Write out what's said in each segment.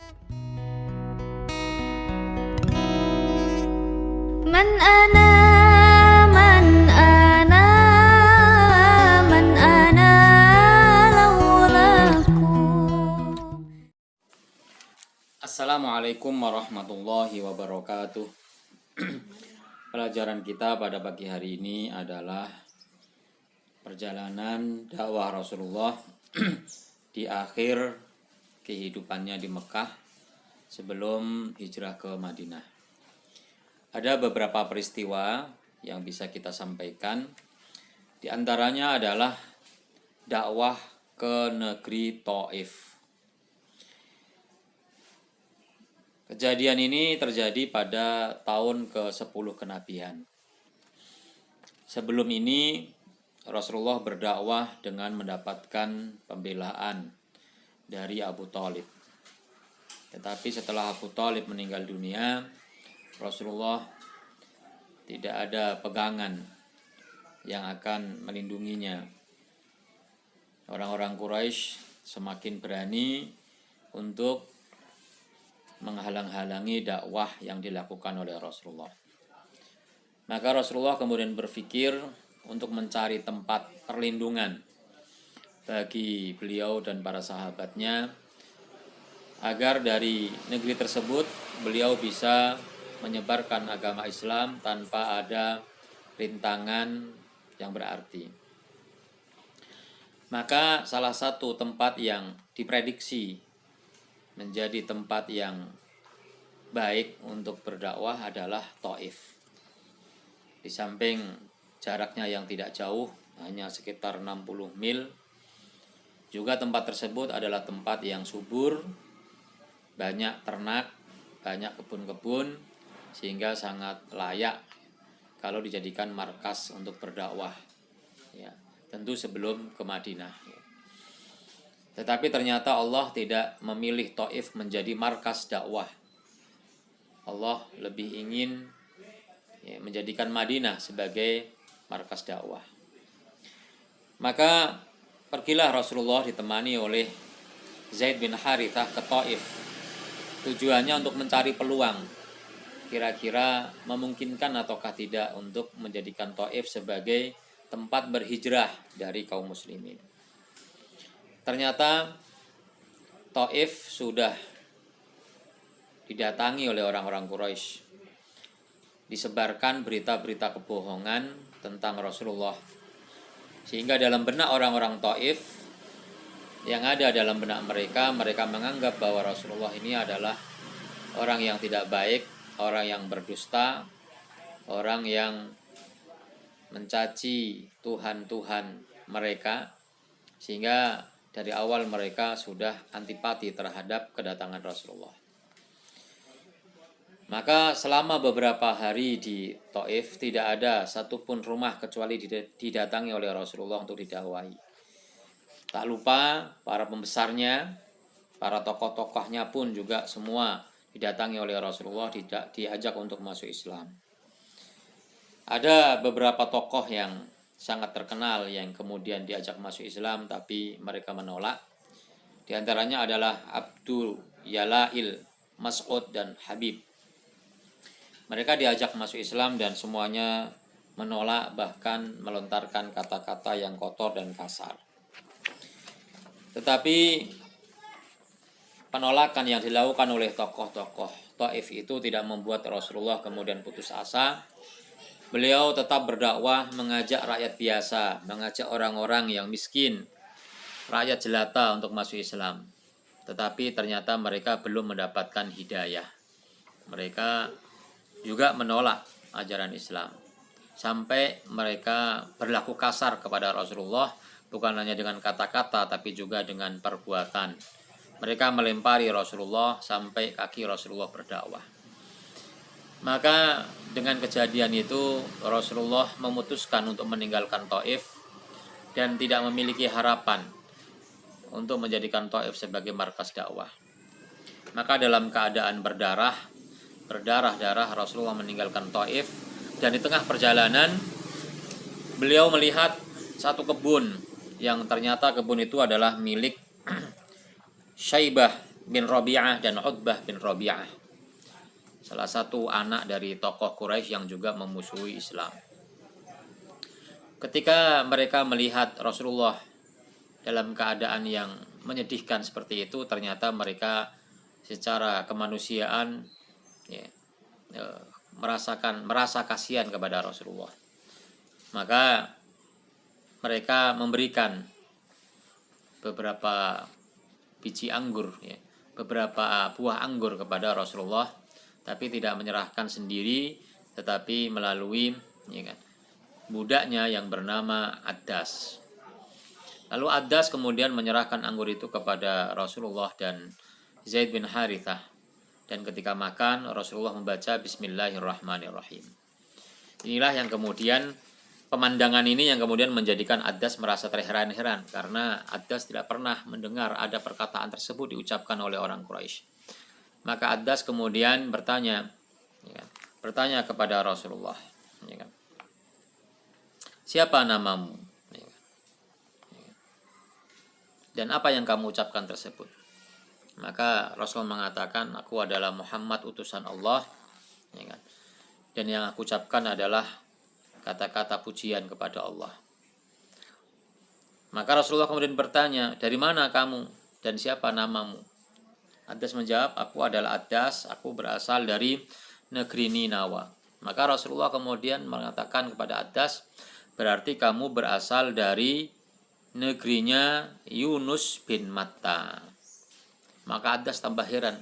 Man ana man ana man ana laulakum. Assalamualaikum warahmatullahi wabarakatuh. Pelajaran kita pada pagi hari ini adalah perjalanan dakwah Rasulullah di akhir kehidupannya di Mekah sebelum hijrah ke Madinah. Ada beberapa peristiwa yang bisa kita sampaikan. Di antaranya adalah dakwah ke negeri Thaif. Kejadian ini terjadi pada tahun ke-10 kenabian. Sebelum ini Rasulullah berdakwah dengan mendapatkan pembelaan dari Abu Thalib. Tetapi setelah Abu Thalib meninggal dunia, Rasulullah tidak ada pegangan yang akan melindunginya. Orang-orang Quraisy semakin berani untuk menghalang-halangi dakwah yang dilakukan oleh Rasulullah. Maka Rasulullah kemudian berpikir untuk mencari tempat perlindungan bagi beliau dan para sahabatnya, agar dari negeri tersebut beliau bisa menyebarkan agama Islam tanpa ada rintangan yang berarti. Maka salah satu tempat yang diprediksi menjadi tempat yang baik untuk berdakwah adalah Thaif. Di samping jaraknya yang tidak jauh, hanya sekitar 60 mil, juga tempat tersebut adalah tempat yang subur, banyak ternak, banyak kebun-kebun, sehingga sangat layak kalau dijadikan markas untuk berdakwah. Ya, tentu sebelum ke Madinah. Tetapi ternyata Allah tidak memilih Thaif menjadi markas dakwah. Allah lebih ingin menjadikan Madinah sebagai markas dakwah. Maka pergilah Rasulullah ditemani oleh Zaid bin Harithah ke Thaif. Tujuannya untuk mencari peluang, kira-kira memungkinkan ataukah tidak untuk menjadikan Thaif sebagai tempat berhijrah dari kaum muslimin. Ternyata Thaif sudah didatangi oleh orang-orang Quraisy. Disebarkan berita-berita kebohongan tentang Rasulullah. Sehingga dalam benak orang-orang Thaif, yang ada dalam benak mereka menganggap bahwa Rasulullah ini adalah orang yang tidak baik, orang yang berdusta, orang yang mencaci Tuhan-Tuhan mereka, sehingga dari awal mereka sudah antipati terhadap kedatangan Rasulullah. Maka selama beberapa hari di Thaif tidak ada satupun rumah kecuali didatangi oleh Rasulullah untuk didakwahi. Tak lupa para pembesarnya, para tokoh-tokohnya pun juga semua didatangi oleh Rasulullah, diajak untuk masuk Islam. Ada beberapa tokoh yang sangat terkenal yang kemudian diajak masuk Islam tapi mereka menolak. Di antaranya adalah Abdul Yalail, Mas'ud dan Habib. Mereka diajak masuk Islam dan semuanya menolak, bahkan melontarkan kata-kata yang kotor dan kasar. Tetapi penolakan yang dilakukan oleh tokoh-tokoh Thaif itu tidak membuat Rasulullah kemudian putus asa. Beliau tetap berdakwah, mengajak rakyat biasa, mengajak orang-orang yang miskin, rakyat jelata untuk masuk Islam. Tetapi ternyata mereka belum mendapatkan hidayah. Mereka juga menolak ajaran Islam. Sampai mereka berlaku kasar kepada Rasulullah, bukan hanya dengan kata-kata tapi juga dengan perbuatan. Mereka melempari Rasulullah sampai kaki Rasulullah berdakwah. Maka dengan kejadian itu Rasulullah memutuskan untuk meninggalkan Thaif dan tidak memiliki harapan untuk menjadikan Thaif sebagai markas dakwah. Maka dalam keadaan berdarah-darah Rasulullah meninggalkan Thaif, dan di tengah perjalanan beliau melihat satu kebun yang ternyata kebun itu adalah milik Syaibah bin Rabi'ah dan Utbah bin Rabi'ah, salah satu anak dari tokoh Quraisy yang juga memusuhi Islam. Ketika mereka melihat Rasulullah dalam keadaan yang menyedihkan seperti itu, ternyata mereka secara kemanusiaan ya, merasa kasihan kepada Rasulullah. Maka mereka memberikan beberapa biji anggur, ya, beberapa buah anggur kepada Rasulullah, tapi tidak menyerahkan sendiri, tetapi melalui ya kan, budaknya yang bernama Addas. Lalu Addas kemudian menyerahkan anggur itu kepada Rasulullah dan Zaid bin Harithah. Dan ketika makan, Rasulullah membaca Bismillahirrahmanirrahim. Inilah yang kemudian, pemandangan ini yang kemudian menjadikan Addas merasa terheran-heran, karena Addas tidak pernah mendengar ada perkataan tersebut diucapkan oleh orang Quraisy. Maka Addas kemudian bertanya kepada Rasulullah, ya kan, siapa namamu? Ya kan, dan apa yang kamu ucapkan tersebut? Maka Rasul mengatakan, aku adalah Muhammad utusan Allah, ya kan? Dan yang aku ucapkan adalah kata-kata pujian kepada Allah. Maka Rasulullah kemudian bertanya, dari mana kamu dan siapa namamu? Addas menjawab, aku adalah Addas, aku berasal dari negeri Ninawa. Maka Rasulullah kemudian mengatakan kepada Addas, berarti kamu berasal dari negerinya Yunus bin Matta. Maka Addas tambah heran,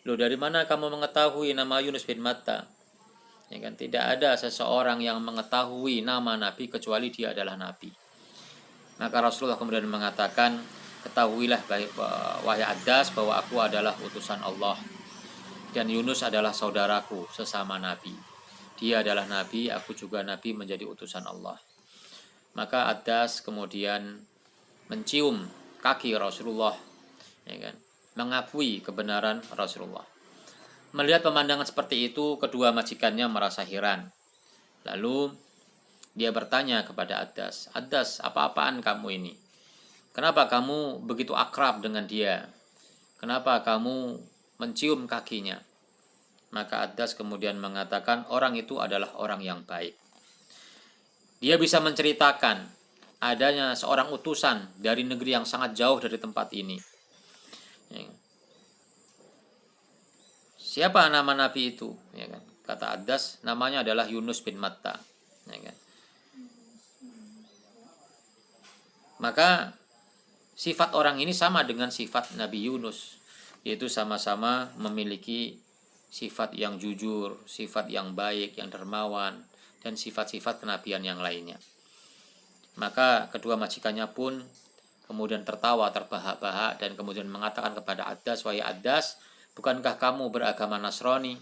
loh dari mana kamu mengetahui nama Yunus bin Matta? Ya kan, tidak ada seseorang yang mengetahui nama Nabi kecuali dia adalah Nabi. Maka Rasulullah kemudian mengatakan, ketahuilah wahai Addas bahwa aku adalah utusan Allah dan Yunus adalah saudaraku sesama Nabi. Dia adalah Nabi, aku juga Nabi menjadi utusan Allah. Maka Addas kemudian mencium kaki Rasulullah, ya kan, mengakui kebenaran Rasulullah. Melihat pemandangan seperti itu, kedua majikannya merasa heran. Lalu dia bertanya kepada Addas, Addas, apa-apaan kamu ini? Kenapa kamu begitu akrab dengan dia? Kenapa kamu mencium kakinya? Maka Addas kemudian mengatakan, orang itu adalah orang yang baik. Dia bisa menceritakan adanya seorang utusan dari negeri yang sangat jauh dari tempat ini. Siapa nama Nabi itu? Ya kan? Kata Addas, namanya adalah Yunus bin Matta. Ya kan? Maka sifat orang ini sama dengan sifat Nabi Yunus, yaitu sama-sama memiliki sifat yang jujur, sifat yang baik, yang dermawan, dan sifat-sifat kenabian yang lainnya. Maka kedua majikannya pun kemudian tertawa terbahak-bahak dan kemudian mengatakan kepada Addas, wahai Addas, bukankah kamu beragama Nasrani?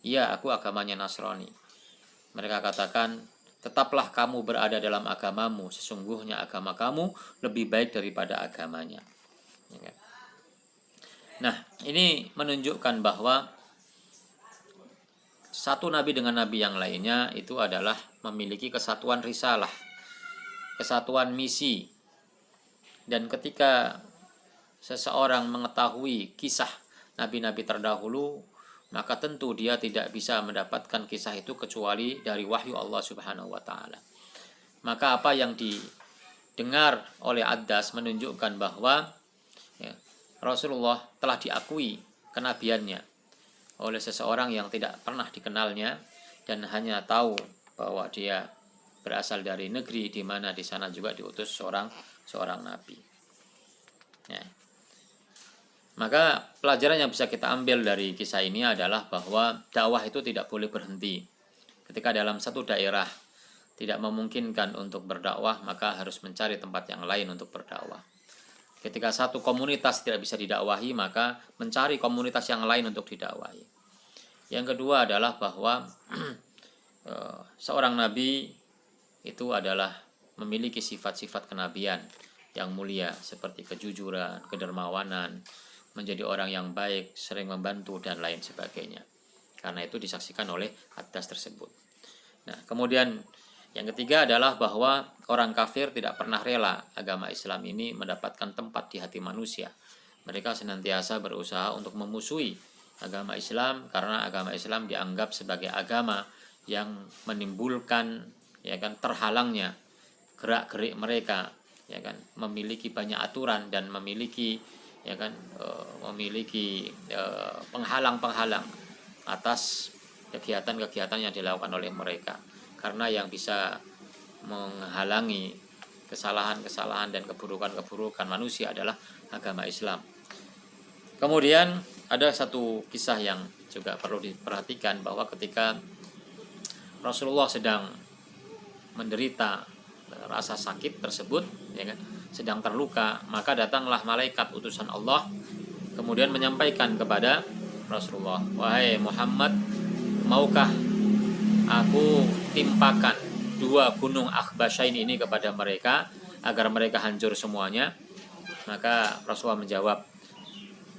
Iya, aku agamanya Nasrani. Mereka katakan, tetaplah kamu berada dalam agamamu, sesungguhnya agama kamu lebih baik daripada agamanya. Nah, ini menunjukkan bahwa satu nabi dengan nabi yang lainnya itu adalah memiliki kesatuan risalah, kesatuan misi. Dan ketika seseorang mengetahui kisah nabi-nabi terdahulu, maka tentu dia tidak bisa mendapatkan kisah itu kecuali dari wahyu Allah Subhanahu wa taala. Maka apa yang didengar oleh Addas menunjukkan bahwa Rasulullah telah diakui kenabiannya oleh seseorang yang tidak pernah dikenalnya dan hanya tahu bahwa dia berasal dari negeri di mana di sana juga diutus seorang nabi. Maka pelajaran yang bisa kita ambil dari kisah ini adalah bahwa dakwah itu tidak boleh berhenti. Ketika dalam satu daerah tidak memungkinkan untuk berdakwah, maka harus mencari tempat yang lain untuk berdakwah. Ketika satu komunitas tidak bisa didakwahi, maka mencari komunitas yang lain untuk didakwahi. Yang kedua adalah bahwa seorang nabi itu adalah memiliki sifat-sifat kenabian yang mulia seperti kejujuran, kedermawanan, menjadi orang yang baik, sering membantu, dan lain sebagainya. Karena itu disaksikan oleh Addas tersebut. Nah, kemudian yang ketiga adalah bahwa orang kafir tidak pernah rela agama Islam ini mendapatkan tempat di hati manusia. mereka senantiasa berusaha untuk memusuhi agama Islam, karena agama Islam dianggap sebagai agama yang menimbulkan ya kan terhalangnya gerak-gerik mereka, ya kan, memiliki banyak aturan dan memiliki ya kan penghalang-penghalang atas kegiatan-kegiatan yang dilakukan oleh mereka. Karena yang bisa menghalangi kesalahan-kesalahan dan keburukan-keburukan manusia adalah agama Islam. Kemudian ada satu kisah yang juga perlu diperhatikan, bahwa ketika Rasulullah sedang menderita rasa sakit tersebut, ya kan, sedang terluka, maka datanglah malaikat utusan Allah kemudian menyampaikan kepada Rasulullah, "Wahai Muhammad, maukah aku timpakan 2 gunung Akhbasyain ini kepada mereka agar mereka hancur semuanya?" Maka Rasulullah menjawab,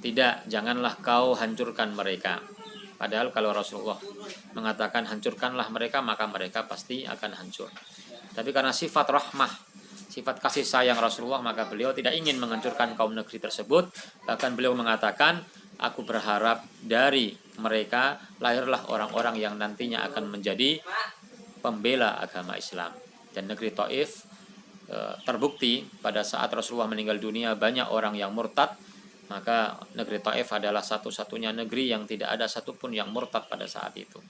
"Tidak, janganlah kau hancurkan mereka." Padahal kalau Rasulullah mengatakan hancurkanlah mereka, maka mereka pasti akan hancur. Tapi karena sifat rahmah, sifat kasih sayang Rasulullah, maka beliau tidak ingin menghancurkan kaum negeri tersebut. Bahkan beliau mengatakan, "Aku berharap dari mereka lahirlah orang-orang yang nantinya akan menjadi pembela agama Islam." Dan negeri Taif terbukti pada saat Rasulullah meninggal dunia banyak orang yang murtad, maka negeri Taif adalah satu-satunya negeri yang tidak ada satupun yang murtad pada saat itu.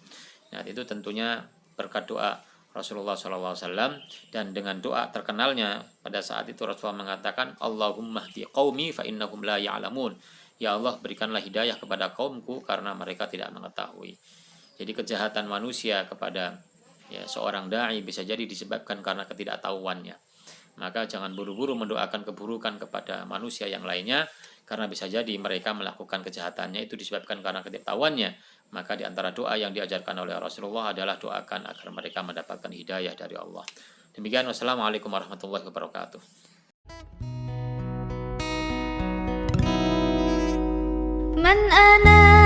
Nah, itu tentunya berkat doa Rasulullah SAW, dan dengan doa terkenalnya pada saat itu Rasulullah mengatakan, "Allahumma hdi qaumi fa innahum la ya'lamun." Ya Allah, berikanlah hidayah kepada kaumku karena mereka tidak mengetahui. Jadi kejahatan manusia kepada seorang dai bisa jadi disebabkan karena ketidaktahuannya. Maka jangan buru-buru mendoakan keburukan kepada manusia yang lainnya, karena bisa jadi mereka melakukan kejahatannya itu disebabkan karena ketidaktahuannya. Maka di antara doa yang diajarkan oleh Rasulullah adalah doakan agar mereka mendapatkan hidayah dari Allah. Demikian, wassalamualaikum warahmatullahi wabarakatuh. من أنا